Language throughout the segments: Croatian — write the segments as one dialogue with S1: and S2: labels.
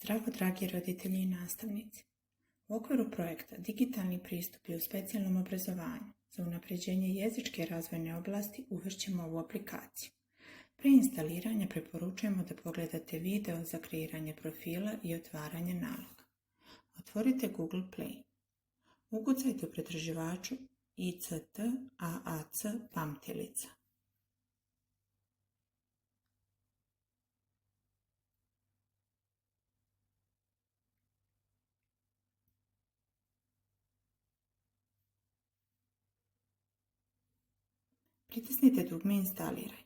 S1: Zdravo, dragi roditelji i nastavnici. U okviru projekta Digitalni pristupi u specijalnom obrazovanju za unapređenje jezičke razvojne oblasti uvešćemo ovu aplikaciju. Prije instaliranja preporučujemo da pogledate video za kreiranje profila i otvaranje naloga. Otvorite Google Play. Ukucajte u pretraživaču ICT AAC pamtilica. Pritisnite dugme Instaliraj.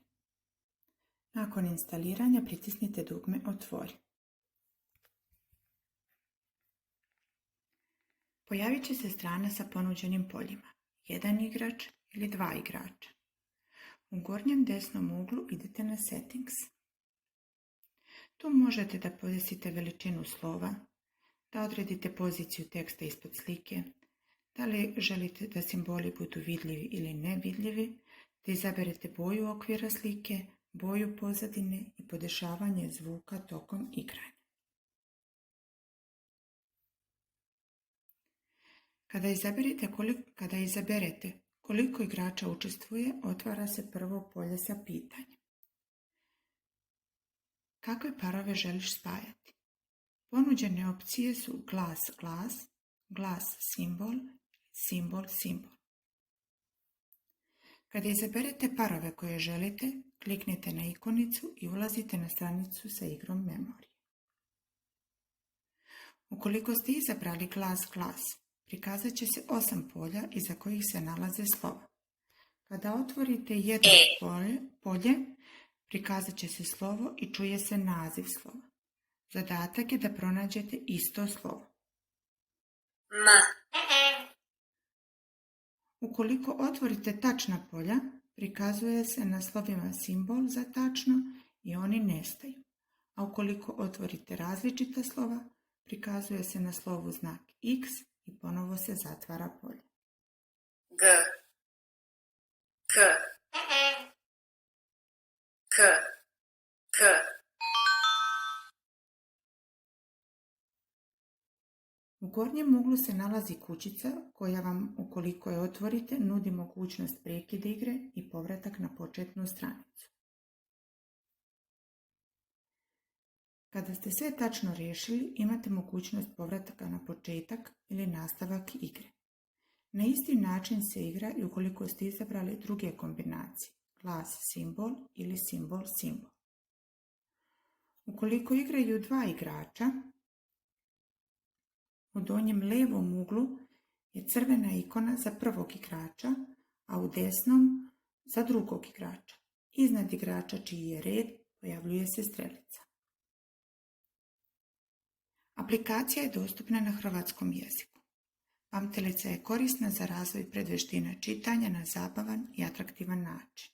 S1: Nakon instaliranja pritisnite dugme Otvori. Pojavit će se strana sa ponuđenim poljima, jedan igrač ili dva igrača. U gornjem desnom uglu idete na Settings. Tu možete da podesite veličinu slova, da odredite poziciju teksta ispod slike, da li želite da simboli budu vidljivi ili nevidljivi, da izaberete boju okvira slike, boju pozadine i podešavanje zvuka tokom igranja. Kada izaberete koliko igrača učestvuje, otvara se prvo polje sa pitanjem. Kakve parove želiš spajati? Ponuđene opcije su glas-glas, glas-simbol, simbol-simbol. Kada izaberete parove koje želite, kliknite na ikonicu i ulazite na stranicu sa igrom memorije. Ukoliko ste izabrali glas-glas, prikazat će se 8 polja iza kojih se nalaze slova. Kada otvorite jedno polje, prikazat će se slovo i čuje se naziv slova. Zadatak je da pronađete isto slovo. Ukoliko otvorite tačna polja, prikazuje se na slovima simbol za tačno i oni nestaju. A ukoliko otvorite različita slova, prikazuje se na slovu znak X i ponovo se zatvara polje.
S2: G, K, K, K.
S1: U gornjem uglu se nalazi kućica koja vam, ukoliko je otvorite, nudi mogućnost prekida igre i povratak na početnu stranicu. Kada ste sve tačno riješili, imate mogućnost povrataka na početak ili nastavak igre. Na isti način se igra i ukoliko ste izabrali druge kombinacije, glas-simbol ili simbol-simbol. Ukoliko igraju dva igrača, u donjem levom uglu je crvena ikona za prvog igrača, a u desnom za drugog igrača. Iznad igrača čiji je red pojavljuje se strelica. Aplikacija je dostupna na hrvatskom jeziku. Pamtilica je korisna za razvoj predveština čitanja na zabavan i atraktivan način.